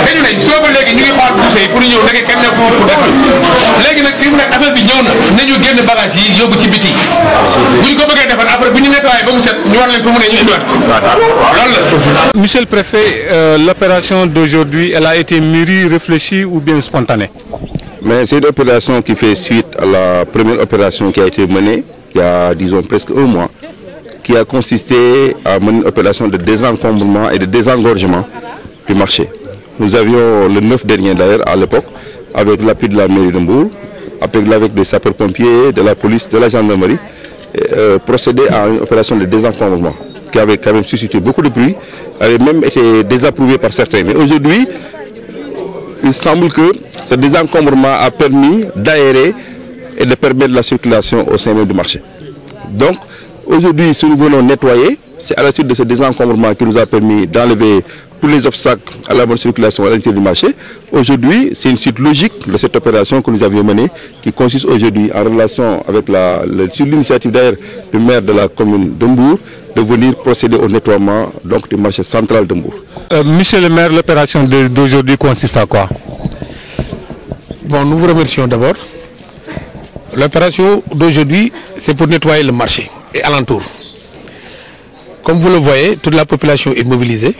dañu ne soo ba léegi ñu ngi xool poussé yi pour ñëw nekk kenn nekkul pour defal léegi nag fi mu nekk affaire bi ñëw na nañu génn bagage yi yóbbu ci biti bu ñu ko bëggee defar après bu ñu nettoyé ba mu set ñu war leen fa mu ne ñu indiwaat ko loolu la. Monsieur le préfet, l'opération d'aujourd'hui, elle a été mûrie, réfléchie ou bien spontanée? Mais c'est une opération qui fait suite à la première opération qui a été menée il y a, disons, presque un mois, qui a consisté à mener une opération de désencombrement et de désengorgement du marché. Nous avions le 9 dernier d'ailleurs à l'époque, avec l'appui de la mairie de Mbour, avec des sapeurs-pompiers, de la police, de la gendarmerie, procédé à une opération de désencombrement qui avait quand même suscité beaucoup de bruit, avait même été désapprouvé par certains. Mais aujourd'hui, il semble que ce désencombrement a permis d'aérer et de permettre la circulation au sein même du marché. Donc aujourd'hui, si nous venons nettoyer, c'est à la suite de ce désencombrement qui nous a permis d'enlever tous les obstacles à la bonne circulation à l'intérieur du marché. Aujourd'hui, c'est une suite logique de cette opération que nous avions menée, qui consiste aujourd'hui en relation avec sur l'initiative d'ailleurs du maire de la commune de Mbour, de venir procéder au nettoiement donc, du marché central de Mbour. Monsieur le maire, l'opération d'aujourd'hui consiste à quoi? Bon, nous vous remercions d'abord. L'opération d'aujourd'hui, c'est pour nettoyer le marché et alentour. Comme vous le voyez, toute la population est mobilisée.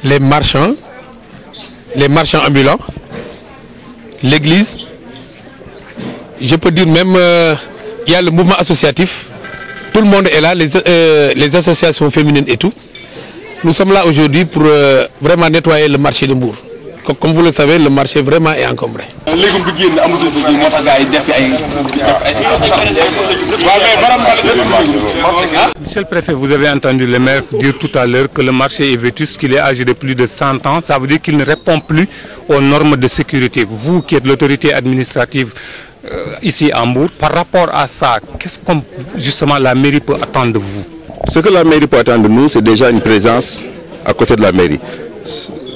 Les marchands ambulants, l'église, je peux dire même, il y a le mouvement associatif, tout le monde est là, les associations féminines et tout. Nous sommes là aujourd'hui pour vraiment nettoyer le marché de Mbour. Comme vous le savez, le marché vraiment est encombré. Monsieur le préfet, vous avez entendu le maire dire tout à l'heure que le marché est vétuste, qu'il est âgé de plus de 100 ans. Ça veut dire qu'il ne répond plus aux normes de sécurité. Vous qui êtes l'autorité administrative ici à Mbour, par rapport à ça, qu'est-ce que justement la mairie peut attendre de vous? Ce que la mairie peut attendre de nous, c'est déjà une présence à côté de la mairie.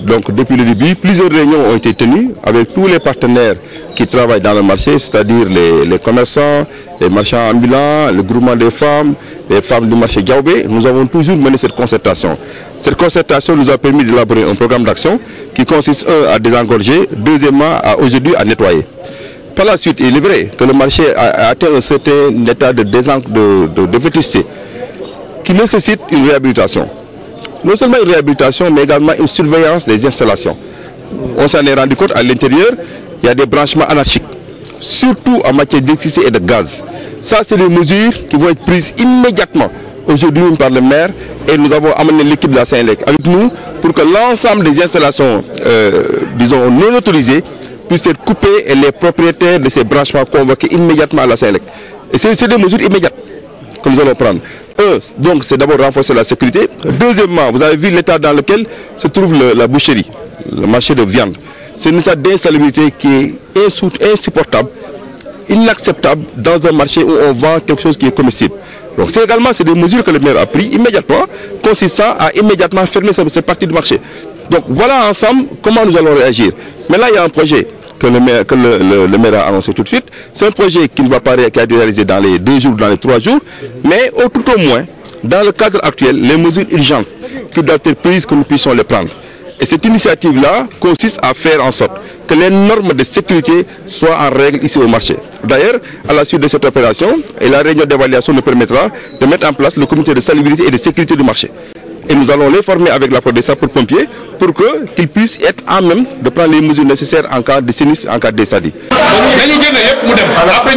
Donc depuis le début, plusieurs réunions ont été tenues avec tous les partenaires qui travaillent dans le marché, c'est-à-dire les commerçants, les marchands ambulants, le groupement des femmes, les femmes du marché Diaobé. Nous avons toujours mené cette concertation. Cette concertation nous a permis d'élaborer un programme d'action qui consiste, à désengorger, deuxièmement, aujourd'hui à nettoyer. Par la suite, il est vrai que le marché a atteint un certain état de vétusté qui nécessite une réhabilitation. Non seulement une réhabilitation, mais également une surveillance des installations. On s'en est rendu compte à l'intérieur, il y a des branchements anarchiques, surtout en matière d'électricité et de gaz. Ça, c'est des mesures qui vont être prises immédiatement aujourd'hui par le maire, et nous avons amené l'équipe de la Saint-Lec avec nous pour que l'ensemble des installations, disons, non autorisées puissent être coupées et les propriétaires de ces branchements convoqués immédiatement à la Saint-Lec. Et c'est des mesures immédiates que nous allons prendre. Donc c'est d'abord renforcer la sécurité. Deuxièmement, vous avez vu l'état dans lequel se trouve la boucherie, le marché de viande. C'est une état d'insalubrité qui est insupportable, inacceptable dans un marché où on vend quelque chose qui est comestible. Donc c'est des mesures que le maire a prises immédiatement, consistant à immédiatement fermer cette partie du marché. Donc voilà ensemble comment nous allons réagir. Mais là il y a un projet que le maire a annoncé tout de suite. C'est un projet qui ne va pas être réalisé dans les 2 jours, dans les 3 jours, mais tout au moins, dans le cadre actuel, les mesures urgentes qui doivent être prises, que nous puissions les prendre. Et cette initiative-là consiste à faire en sorte que les normes de sécurité soient en règle ici au marché. D'ailleurs, à la suite de cette opération, et la réunion d'évaluation nous permettra de mettre en place le comité de salubrité et de sécurité du marché. Et nous allons les former avec l'apport des sapeurs-pompiers pour qu'ils puissent être en même de prendre les mesures nécessaires en cas de sinistre, en cas d'incendie. Après